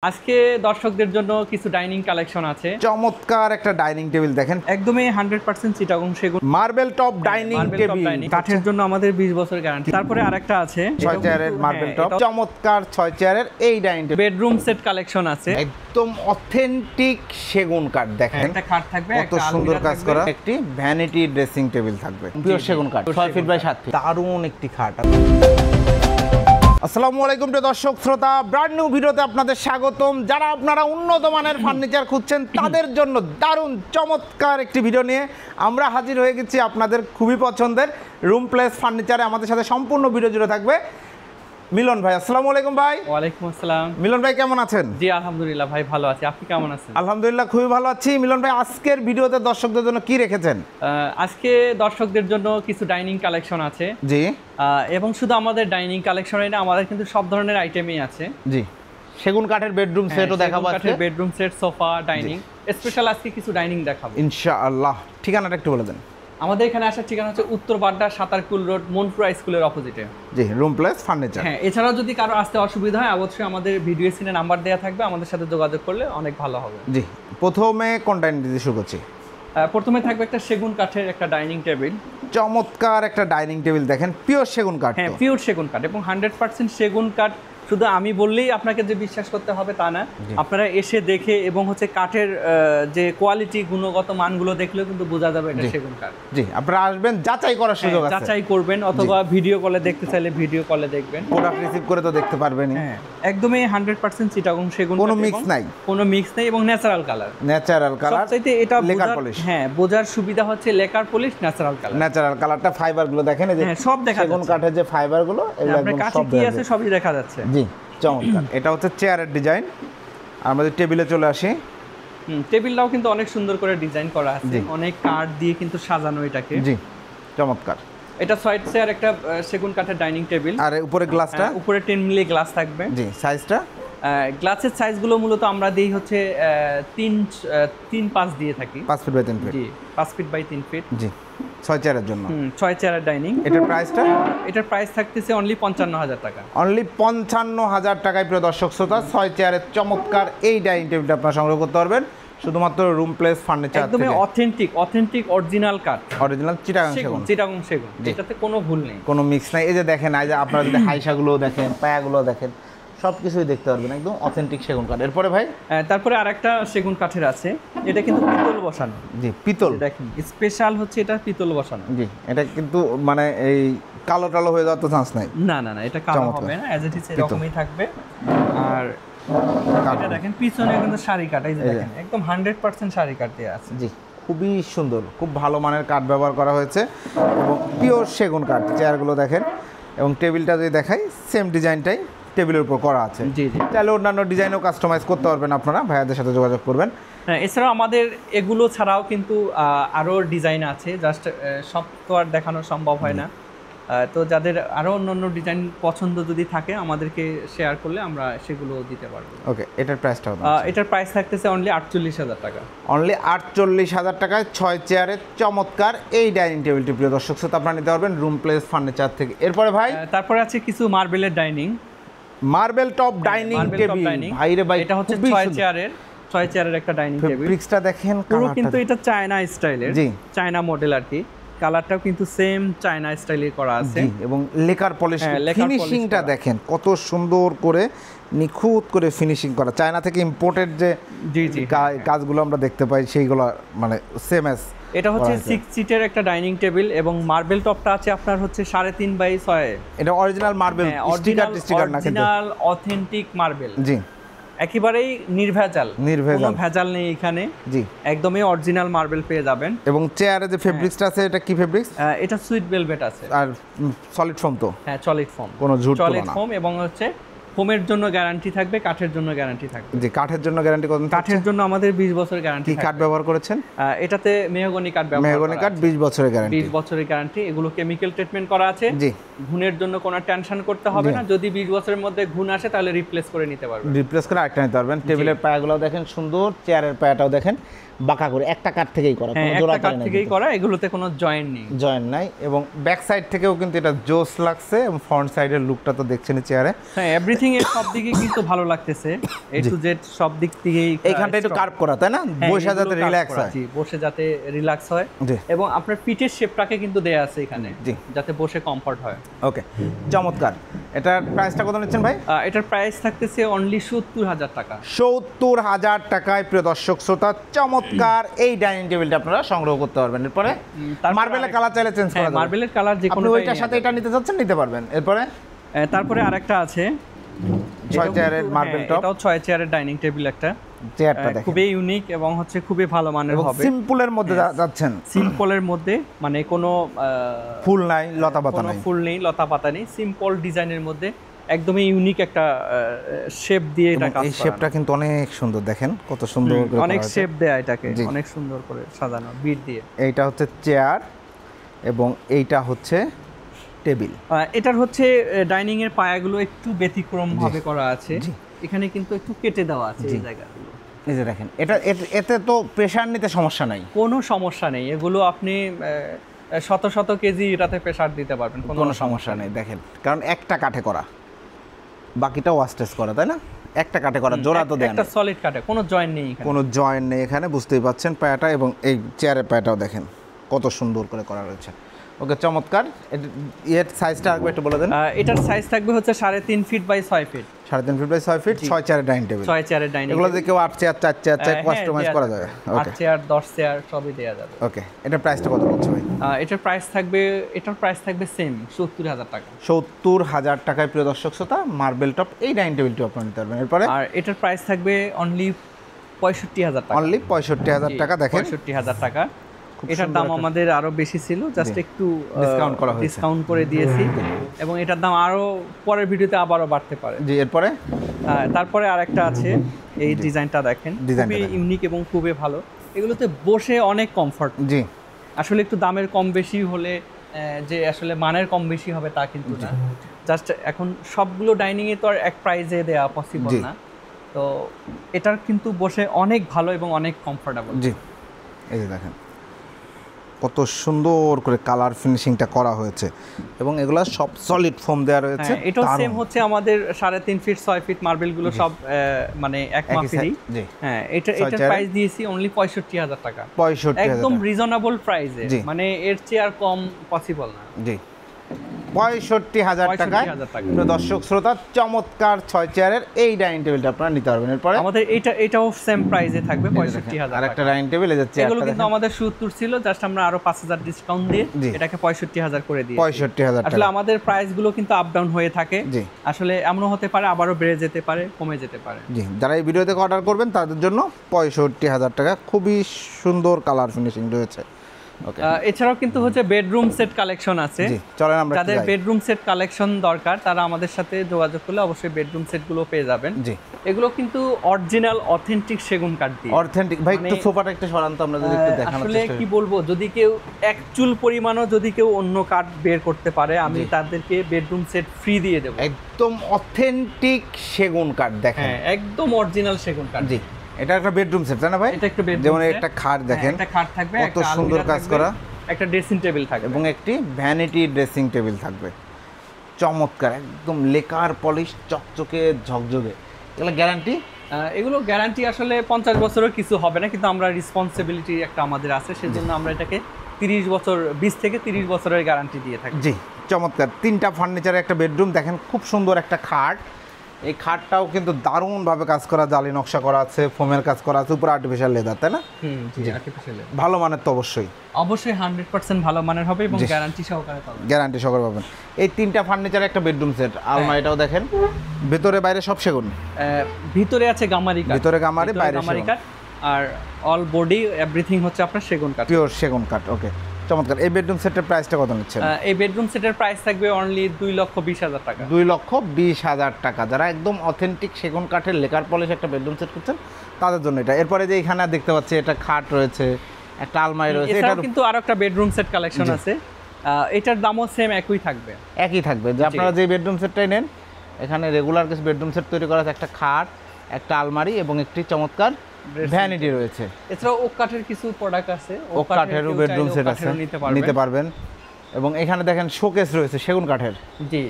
আজকে দর্শকদের জন্য কিছু ডাইনিং কালেকশন আছে। চমৎকার একটা ডাইনিং টেবিল দেখেন, একদমই 100% চিটাগং সেগুন মার্বেল টপ ডাইনিং টেবিল, কাঠের জন্য আমাদের 20 বছর গ্যারান্টি। তারপরে আরেকটা আছে 6 চেয়ারের মার্বেল টপ, চমৎকার 6 চেয়ারের এই dining table. Bedroom set collection আছে, একদম অথেন্টিক সেগুন কাঠ দেখেন, একটা খাট থাকবে, কত সুন্দর কাজ করা, একটি ভ্যানিটি ড্রেসিং টেবিল থাকবে, পিওর সেগুন কাঠ, 6 ফিট বাই 7 ফিট, দারুণ একটি খাট। আসসালামু আলাইকুম প্রিয় দর্শক শ্রোতা, ব্র্যান্ড নিউ ভিডিওতে আপনাদের স্বাগতম। যারা আপনারা উন্নত মানের ফার্নিচার খুঁজছেন তাদের জন্য দারুণ চমৎকার একটি ভিডিও নিয়ে আমরা হাজির হয়ে গেছি আপনাদের খুবই পছন্দের রুম প্লেস ফার্নিচারে। আমাদের সাথে সম্পূর্ণ ভিডিও জুড়ে থাকবে মিলন ভাই। আসসালামু আলাইকুম ভাই। ওয়ালাইকুম আসসালাম। মিলন ভাই কেমন আছেন? জি আলহামদুলিল্লাহ ভাই ভালো আছি, আপনি কেমন আছেন? আলহামদুলিল্লাহ খুবই ভালো আছি। মিলন ভাই আজকের ভিডিওতে দর্শকদের জন্য কি রেখেছেন? আজকে দর্শকদের জন্য কিছু ডাইনিং কালেকশন আছে। জি, এবং শুধু আমাদের ডাইনিং কালেকশনে না, আমাদের কিন্তু সব ধরনের আইটেমই আছে। জি, সেগুন কাঠের বেডরুম সেটও দেখাবো আজকে, bedroom set, sofa, dining, special আজকে কিছু ডাইনিং দেখাবো ইনশাআল্লাহ। ঠিকানাটা একটু বলে দেন। আমাদের এখানে আসার ঠিকানা হচ্ছে উত্তর বাড্ডা সাতারকুল রোড, মনপুরা স্কুলের অপোজিটে। জি, রুম প্লেস ফার্নিচার। হ্যাঁ, এছাড়াও যদি কারো আসতে অসুবিধা হয় অবশ্যই আমাদের ভিডিও স্ক্রিনে নাম্বার দেওয়া থাকবে, আমাদের সাথে যোগাযোগ করলে অনেক ভালো হবে। জি, প্রথমে কোন ডাইনিং দিয়ে শুরু করছি? প্রথমে থাকবে একটা সেগুন কাঠের একটা ডাইনিং টেবিল, চমৎকার একটা ডাইনিং টেবিল দেখেন, পিওর সেগুন কাঠ। হ্যাঁ, পিওর সেগুন কাঠ এবং 100% সেগুন কাঠ। শুধু আমি বললেই আপনাকে যে বিশ্বাস করতে হবে তা না, আপনারা এসে দেখে এবং হচ্ছে কাঠের যে কোয়ালিটি, গুণগত মানগুলো দেখলেও কিন্তু বোঝা যাবে এটা সেগুন কাঠ। জি, আপনারা আসবেন, যাচাই করার সুযোগ আছে, যাচাই করবেন, অথবা ভিডিও কলে দেখতে চাইলে ভিডিও কলে দেখবেন, প্রোডাক্ট রিসিভ করে তো দেখতে পারবেন। হ্যাঁ, একদমই 100% চিটাগং সেগুন, কোনো মিক্স নাই, কোনো মিক্স নেই এবং ন্যাচারাল কালার। ন্যাচারাল কালার, সবচাইতে এটা লেকার পলিশ। হ্যাঁ, বোঝার সুবিধা হচ্ছে lacquer polish, natural colour. Natural কালারটা, ফাইবার গুলো দেখেন, এই যে সব দেখা সেগুন কাঠের যে ফাইবার গুলো, এগুলো একদম কাছে কি আছে সবই দেখা যাচ্ছে। জি, চমৎকার। এটা হচ্ছে চেয়ারের ডিজাইন। আমাদের টেবিলে চলে আসি। টেবিলটাও কিন্তু অনেক সুন্দর করে ডিজাইন করা আছে, অনেক কাঠ দিয়ে কিন্তু সাজানো এটাকে। জি, চমৎকার। এটা 6 চেয়ার একটা সেগুন কাঠের ডাইনিং টেবিল। আর উপরে গ্লাসটা, উপরে 10 মিলি গ্লাস থাকবে। জি, সাইজটা, গ্লাসের সাইজগুলো মূলত আমরা দেই হচ্ছে 3-5 দিয়ে থাকি, 5 ফিট বাই 3 ফিট। জি, 5 ফিট বাই 3 ফিট। জি, 6 চেয়ারের জন্য। 6 চেয়ারের ডাইনিং। এটার প্রাইসটা? এটার প্রাইস থাকতেছে অনলি 55,000 টাকা। অনলি 55,000 টাকায় প্রিয় দর্শক শ্রোতা 6 চেয়ারের চমৎকার এই ডাইনিং টেবিলটা আপনারা সংগ্রহ করতে পারবেন শুধুমাত্র রুম প্লেস ফার্নিচার থেকে। একদমই অথেন্টিক অরিজিনাল কাঠ, অরিজিনাল চিটাগাং সেগুন, চিটাগাং সেগুন, এটাতে কোনো ভুল নেই, কোনো মিক্স নাই। এই যে দেখেন, এই যে আপনারা যদি হাইসাগুলো দেখেন, পায়াগুলো দেখেন, সব কিছুই দেখতে পারবেন, একদম অথেন্টিক সেগুন কাঠ। এরপরে ভাই, তারপরে আরেকটা সেগুন কাঠের আছে, এটা কিন্তু পিতল বসানো। জি, পিতল দেখেন, স্পেশাল হচ্ছে এটা পিতল বসানো। জি, এটা কিন্তু মানে এই কালো টালো হয়ে যাওয়ার তো চান্স নাই। না, এটা কালো হবে না, অ্যাজ ইট ইজ এরকমই থাকবে। আর এটা দেখেন পিছনে কিন্তু শাড়ি কাঠ, এই যে দেখেন একদম 100% শাড়ি কাঠ দেওয়া আছে। জি, খুবই সুন্দর, খুব ভালো মানের কাঠ ব্যবহার করা হয়েছে এবং পিওর সেগুন কাঠ। চেয়ারগুলো দেখেন এবং টেবিলটা যদি দেখাই, সেম ডিজাইনটাই টেবিলের উপর করা আছে। জি, তাহলে অন্যান্য ডিজাইনও কাস্টমাইজ করতে পারবেন আপনারা, ভাইয়াদের সাথে যোগাযোগ করবেন। হ্যাঁ, এছাড়াও আমাদের এগুলো ছাড়াও কিন্তু আরও ডিজাইন আছে, জাস্ট সব তো আর দেখানো সম্ভব হয় না। তো যাদের আরও অন্য ডিজাইন পছন্দ যদি থাকে আমাদেরকে শেয়ার করলে আমরা সেগুলো দিতে পারবো। ওকে, এটার প্রাইসটা? এটার প্রাইস থাকতেছে অনলি 48,000 টাকা। অনলি 48,000 টাকায় 6 চেয়ারের চমৎকার এই ডাইনিং টেবিলটি প্রিয় দর্শক শ্রোতা আপনারা নিতে পারবেন রুম প্লেস ফার্নিচার থেকে। এরপরে ভাই, তারপরে আছে কিছু মার্বেলের dining, marble top dining table. ভাই রে ভাই, এটা হচ্ছে 6 চেয়ারের একটা ডাইনিং টেবিল। ফেব্রিক্সটা দেখেন, পুরো কিন্তু এটা চায়না স্টাইলের, জি, চায়না মডেল আর কি। কালারটাও কিন্তু সেম চায়না স্টাইলে করা আছে, এবং লেকার পলিশ, ফিনিশিংটা দেখেন কত সুন্দর করে নিখুঁত করে ফিনিশিং করা। চায়না থেকে ইম্পোর্টেড যে কাজগুলো আমরা দেখতে পাই সেইগুলো মানে সেম এস। এটা হচ্ছে 6 সিটের একটা ডাইনিং টেবিল এবং মার্বেল টপটা আছে আপনার হচ্ছে 3.5 বাই 6। এটা অরিজিনাল মার্বেল, স্টিকার না, কিন্তু অরিজিনাল অথেন্টিক মার্বেল। জি, একেবারেই নির্ভেজাল, কোনো ভেজাল নেই এখানে। জি, একদমই অরিজিনাল মার্বেল পেয়ে যাবেন। এবং চেয়ারে যে ফেব্রিক্সটা আছে, এটা কি ফেব্রিক্স? এটা সুইট ভেলভেট আছে। আর সলিড ফোম তো? হ্যাঁ, সলিড ফোম, কোনো ঝুট তো না, সলিড ফোম। এবং হচ্ছে ফোমের জন্য গ্যারান্টি থাকবে, কাঠের জন্য গ্যারান্টি থাকবে। জি, কাঠের জন্য গ্যারান্টি কত? কাঠের জন্য আমাদের 20 বছরের গ্যারান্টি। কি কাঠ ব্যবহার করেছেন? এটাতে মেহগনি কাঠ ব্যবহার, মেহগনি কাঠ, 20 বছরের গ্যারান্টি। 20 বছরের গ্যারান্টি। এগুলো কেমিক্যাল ট্রিটমেন্ট করা আছে। জি, ঘুণের জন্য কোনো টেনশন করতে হবে না। যদি 20 বছরের মধ্যে ঘুণ আসে তাহলে রিপ্লেস করে নিতে পারবেন, রিপ্লেস করে আরেকটা নিতে পারবেন। টেবিলের পায়াগুলো দেখেন সুন্দর, চেয়ারের পায়াটাও দেখেন বাঁকা করে, একটা কাঠ থেকেই করা, কোনো জোড়া কাঠ থেকেই করা, এগুলোতে কোনো জয়েন্ট নেই, এবং ব্যাক সাইড থেকেও কিন্তু এটা জোস লাগছে এবং ফ্রন্ট সাইডের লুকটা তো দেখছেন চেয়ারে। হ্যাঁ, এভরিথিং এভরিথিং এর সব দিকে কিন্তু ভালো লাগতেছে, এ টু জেড সব দিক থেকেই। এইখানটা একটু কার্ভ করা তাই না, বসে যাতে রিল্যাক্স হয়। জি, বসে যাতে রিল্যাক্স হয়, এবং আপনার পিঠের শেপটাকে কিন্তু দেয়া আছে এখানে, যাতে বসে কমফর্ট হয়। ওকে, চমৎকার। এটার প্রাইসটা কত নিচ্ছেন ভাই? এটার প্রাইস থাকতেছে অনলি ৭০,০০০ টাকা। ৭০,০০০ টাকায় প্রিয় দর্শক শ্রোতা চমৎকার এই ডাইনিং টেবিলটা আপনারা সংগ্রহ করতে পারবেন। এরপরে মার্বেলের কালার চাইলে চেঞ্জ করা যাবে, মার্বেলের কালার যে কোনো ওইটার সাথে এটা নিতে চাচ্ছেন নিতে পারবেন। এরপরে তারপরে আরেকটা আছে 6 চেয়ারের মার্বেল টপ, এটাও 6 চেয়ারের ডাইনিং টেবিল একটা। চেয়ারটা দেখেন খুবই ইউনিক এবং হচ্ছে খুবই ভালো মানের হবে। সিম্পলের মধ্যে যাচ্ছেন, সিম্পলের মধ্যে, মানে কোনো ফুল নাই, লতা পাতা নাই, ফুল নেই, লতা পাতা নেই, সিম্পল ডিজাইনের মধ্যে একদমই ইউনিক একটা শেপ দিয়ে এটা কাজ করা। এই শেপটা কিন্তু অনেক সুন্দর, দেখেন কত সুন্দর করে অনেক শেপ দেয়া, এটাকে অনেক সুন্দর করে সাজানো বিট দিয়ে। এইটা হচ্ছে চেয়ার এবং এইটা হচ্ছে টেবিল। এটার হচ্ছে ডাইনিং এর পায়াগুলো একটু ব্যতিক্রম ভাবে করা আছে, এখানে কিন্তু একটু কেটে দেওয়া আছে এই জায়গাগুলো। এই যে দেখেন, এতে তো প্রেসার নিতে সমস্যা নাই, কোনো সমস্যা নেই। এগুলো আপনি শত শত কেজি এটাতে প্রেসার দিতে পারবেন, কোনো সমস্যা নেই। দেখেন, কারণ একটা কাঠে করা, বাকিটা ওয়াস্টেজ করা, তাই না? একটা কাঠে করা, জোড়া তো দেন, একটা সলিড কাঠে, কোনো জয়েন্ট নেই এখানে, কোনো জয়েন্ট নেই এখানে, বুঝতেই পাচ্ছেন পায়াটা। এবং এই চেয়ারের পায়াটাও দেখেন কত সুন্দর করে করা রয়েছে। ওকে, চমৎকার। এর সাইজটা আরেকবার একটু বলে দেন। এটার সাইজ থাকবে হচ্ছে 3.5 ফিট বাই 6 ফিট। 3.5 ফিট বাই 6 ফিট, 6 চেয়ারের ডাইনিং টেবিল। 6 চেয়ারের ডাইনিং, এগুলো দিয়ে কেউ 8 চেয়ার 4 চেয়ার চাই কাস্টমাইজ করা যাবে। 8 চেয়ার 10 চেয়ার সবই দেয়া যাবে। ওকে, এটার প্রাইসটা কত পড়ছে ভাই? এটার প্রাইস থাকবে সেম ৭০,০০০ টাকা। ৭০,০০০ টাকায় প্রিয় দর্শক শ্রোতা মার্বেল টপ এই ডাইনিং টেবিলটি আপনারা নিতে পারবেন। এরপরে আর এটার প্রাইস থাকবে অনলি ৬৫,০০০ টাকা। অনলি ৬৫,০০০ টাকা। দেখেন ৬৫,০০০ টাকা। এটার দাম আমাদের আরো বেশি ছিল, জাস্ট একটু ডিসকাউন্ট করে দিয়েছি, এবং এটার দাম আরো পরের ভিডিওতে আবারও বাড়তে পারে। জি, এরপরে তারপরে আরেকটা আছে, এই ডিজাইনটা দেখেন, খুবই ইউনিক এবং খুবই ভালো। এগুলোতে বসে অনেক কমফর্ট। জি, আসলে একটু দামের কম বেশি হলে যে আসলে মানের কম বেশি হবে তা কিন্তু না, জাস্ট এখন সবগুলো ডাইনিং এ তো আর এক প্রাইজে দেওয়া পসিবল না, তো এটার কিন্তু বসে অনেক ভালো এবং অনেক কমফোর্টেবল। জি, এই যে দেখেন কত সুন্দর করে কালার ফিনিশিংটা করা হয়েছে, এবং এগুলা সব সলিড ফোম দেওয়া রয়েছে। এটাও সেম হচ্ছে আমাদের 3.5 ফিট 6 ফিট মার্বেল গুলো সব মানে এক মাপেরই। হ্যাঁ, এটার প্রাইস দিয়েছি অনলি 65,০০০ টাকা। 65,০০০ একদম রিজনেবল প্রাইসে, মানে এর চেয়ে আর কম পসিবল না। জি, 65,০০০ টাকায় দর্শক শ্রোতা চমৎকার 6 চেয়ারের এই ডাইনিং টেবিলটা আপনারা নিতে পারবেন। এরপরে আমাদের এটাও সেম প্রাইসে থাকবে 65,০০০ আর একটা ডাইনিং টেবিল এই যে এগুলো কিন্তু আমাদের ৭০ ছিল, জাস্ট আমরা আরো ৫,০০০ ডিসকাউন্ট দিয়ে এটাকে 65,০০০ করে দিই। 65,০০০ আসলে আমাদের প্রাইস গুলো কিন্তু আপ ডাউন হয়ে থাকে, আসলে এমনও হতে পারে আবারও বেড়ে যেতে পারে, কমে যেতে পারে। জি, যারা এই ভিডিও থেকে অর্ডার করবেন তাদের জন্য 65,০০০ টাকা, খুবই সুন্দর কালার ফিনিশিং রয়েছে। এছাড়াও কিন্তু হচ্ছে বেডরুম সেট কালেকশন আছে, যাদের বেডরুম সেট কালেকশন দরকার তারা আমাদের সাথে যোগাযোগ করলে অবশ্যই বেডরুম সেট গুলো পেয়ে যাবেন। এগুলো কিন্তু অরিজিনাল অথেন্টিক সেগুন কাঠ দিয়ে। অথেন্টিক ভাই, একটু সোফাটা একটু সরান তো আমরা যদি একটু দেখানোর চেষ্টা করি। আসলে কি বলবো, যদি কেউ এক চুল পরিমাণও যদি কেউ অন্য কাঠ বের করতে পারে, আমি তাদেরকে বেডরুম সেট ফ্রি দিয়ে দেব। একদম অথেন্টিক সেগুন কাঠ, দেখেন একদম অরিজিনাল সেগুন কাঠ। জি, এটা একটা বেডরুম সেট তাই না ভাই? এটা একটা বেডরুম, যেমন একটা খাট দেখেন, একটা খাট থাকবে, কত সুন্দর কাজ করা, একটা ড্রেসিং টেবিল থাকবে এবং একটি ভ্যানিটি ড্রেসিং টেবিল থাকবে। চমৎকার, একদম লেকার পলিশ, চকচকে ঝকঝকে। এগুলো গ্যারান্টি? এগুলো গ্যারান্টি আসলে 50 বছরের কিছু হবে না, কিন্তু আমরা রেসপন্সিবিলিটি একটা আমাদের আছে, সেজন্য আমরা এটাকে 30 বছর 20 থেকে 30 বছরের গ্যারান্টি দিয়ে থাকি। জি, চমৎকার। 3টা ফার্নিচারের একটা বেডরুম, দেখেন খুব সুন্দর একটা খাট। এই খাটটাও কিন্তু দারুণভাবে কাজ করা, জালি নকশা করা আছে, ফোমের কাজ করা আছে, উপরে আর্টিফিশিয়াল লেদার, তাই না? জি, আর্টিফিশিয়াল ভালো মানের তো অবশ্যই 100% ভালো মানের হবে, এবং গ্যারান্টি সহকারে পাবেন। গ্যারান্টি সহকারে পাবেন। এই 3টা ফার্নিচারের একটা বেডরুম সেট, আলমারিটাও দেখেন, ভেতরে বাইরে সব সেগুন। ভিতরে আছে গামারি কাঠ, ভিতরে গামারি, বাইরে গামারি কাঠ, আর অল বডি এভরিথিং হচ্ছে আপনার সেগুন কাঠ, পিওর সেগুন কাঠ। ওকে, চমৎকার। এই বেডরুম সেটের প্রাইসটা কত নিচ্ছেন? এই বেডরুম সেটের প্রাইস থাকবে অনলি 2,20,000 টাকা। 2,20,000 টাকা। যারা একদম অথেন্টিক সেগুন কাঠের লেকার পলিশ একটা বেডরুম সেট করছেন তাদের জন্য এটা। এরপরে যে এখানে দেখতে পাচ্ছি এটা খাট রয়েছে, একটা আলমারি রয়েছে, এটাও কিন্তু আরো একটা বেডরুম সেট কালেকশন আছে, এটার দামও সেম একই থাকবে। যে আপনারা যে বেডরুম সেটটাই নেন, এখানে রেগুলার কিছু বেডরুম সেট তৈরি করা আছে, একটা খাট, একটা আলমারি এবং একটি চমৎকার ভ্যানিটি রয়েছে। এছাড়াও ওক কাঠের কিছু প্রোডাক্ট আছে, ওক কাঠেরও বেডরুম সেট আছে, নিতে পারবেন। এবং এখানে দেখেন শোকেস রয়েছে সেগুন কাঠের। জি,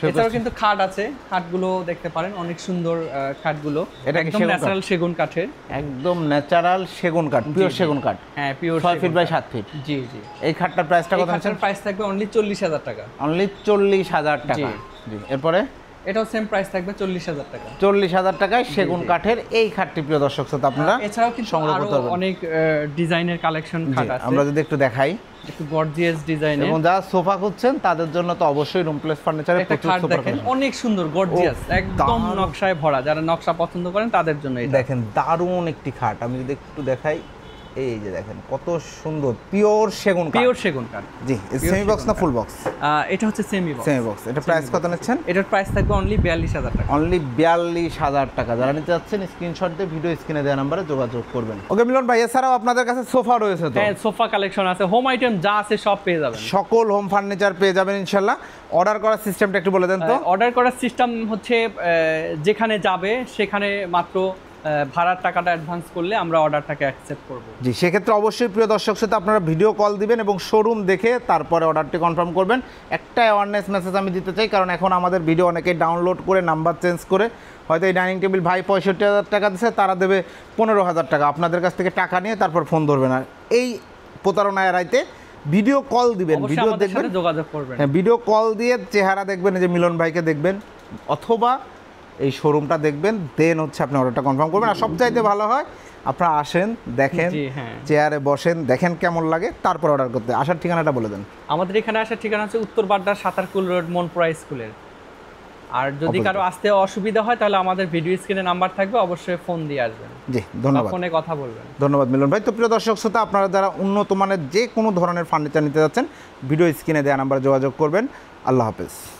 এছাড়াও কিন্তু খাট আছে, খাটগুলো দেখতে পারেন অনেক সুন্দর খাটগুলো, এটা কি একদম সেগুন কাঠ? ন্যাচারাল সেগুন কাঠের। একদম ন্যাচারাল সেগুন কাঠ, পিওর সেগুন কাঠ। হ্যাঁ, পিওর 6 ফিট বাই 7 ফিট। জি জি। এই খাটটার প্রাইসটা এই কত আছে? খাটটার প্রাইস থাকবে অনলি 40,000 টাকা। অনলি 40,000 টাকা। জি। জি, এরপরে এটাও সেম প্রাইস থাকবে 40,000 টাকা। 40,000 টাকায় সেগুন কাঠের এই খাটটি প্রিয় দর্শক শ্রোতা আপনারা এছাড়াও কিন্তু সংগ্রহ আরো করতে পারবেন। অনেক ডিজাইনের কালেকশন জি, খাট আছে, আমরা যদি একটু দেখাই, একটু গর্জিয়াস ডিজাইনের। এবং যারা সোফা খুঁজছেন তাদের জন্য তো অবশ্যই রুম প্লেস ফার্নিচারে একটা প্রচুর খাট সোফা দেখেন অনেক সুন্দর গর্জিয়াস, একদম দারুণ। নকশায় ভরা, যারা নকশা পছন্দ করেন তাদের জন্য এটা। দেখেন দারুণ একটি খাট, আমি যদি একটু দেখাই, এই যে দেখেন কত সুন্দর পিওর সেগুন কাঠ। পিওর সেগুন কাঠ। জি, সেমি বক্স না ফুল বক্স? এটা হচ্ছে সেমি বক্স। Semi box. এটা প্রাইস কত নিচ্ছেন? এটার প্রাইস থাকবে অনলি 42,000 টাকা। অনলি 42,000 টাকা। যারা নিতে যাচ্ছেন স্ক্রিনশট দিয়ে ভিডিও স্ক্রিনে দেওয়া নাম্বারে যোগাযোগ করবেন। ওকে মিলন ভাই, এছাড়াও আপনাদের কাছে সোফা রয়েছে তো? হ্যাঁ, সোফা কালেকশন আছে, হোম আইটেম যা আছে সব পেয়ে যাবেন। সকল হোম ফার্নিচার পেয়ে যাবেন ইনশাল্লাহ। অর্ডার করার সিস্টেমটা একটু বলে দেন তো। অর্ডার করার সিস্টেম হচ্ছে যেখানে যাবে সেখানে মাত্র ভাড়ার টাকাটা অ্যাডভান্স করলে আমরা অর্ডারটাকে অ্যাকসেপ্ট করব। জি, সেক্ষেত্রে অবশ্যই প্রিয় দর্শক সাথে আপনারা ভিডিও কল দিবেন এবং শোরুম দেখে তারপরে অর্ডারটি কনফার্ম করবেন। একটা অ্যাওয়ারনেস মেসেজ আমি দিতে চাই, কারণ এখন আমাদের ভিডিও অনেকেই ডাউনলোড করে নাম্বার চেঞ্জ করে হয়তো এই ডাইনিং টেবিল ভাই 65,000 টাকা দিচ্ছে, তারা দেবে 15,000 টাকা, আপনাদের কাছ থেকে টাকা নিয়ে তারপর ফোন ধরবে না। এই প্রতারণা এড়াইতে ভিডিও কল দিবেন, অবশ্যই ভিডিও আমাদের দেখবেন, সাথে যোগাযোগ করবেন। হ্যাঁ ভিডিও কল দিয়ে চেহারা দেখবেন, এই যে মিলন ভাইকে দেখবেন অথবা এই শোরুমটা দেখবেন, দেন হচ্ছে আপনি অর্ডারটা কনফার্ম করবেন। আর সবচাইতে ভালো হয় আপনারা আসেন, দেখেন, জি, হ্যাঁ। চেয়ারে বসেন, দেখেন কেমন লাগে, তারপর অর্ডার করতে। আসার ঠিকানাটা বলে দেন। আমাদের এখানে আসার ঠিকানা হচ্ছে উত্তর বাড্ডার সাতারকুল রোড মনপুরা স্কুলের। আর যদি কারো আসতে অসুবিধা হয় তাহলে আমাদের ভিডিও স্ক্রিনে নাম্বার থাকবে, অবশ্যই ফোন দিয়ে আসবেন, জি, ধন্যবাদ। ফোনে কথা বলবেন। ধন্যবাদ মিলন ভাই। তো প্রিয় দর্শক শ্রোতা, আপনারা যারা উন্নত মানের যে কোনো ধরনের ফার্নিচার নিতে যাচ্ছেন ভিডিও স্ক্রিনে দেওয়া নাম্বারে যোগাযোগ করবেন। আল্লাহ হাফেজ।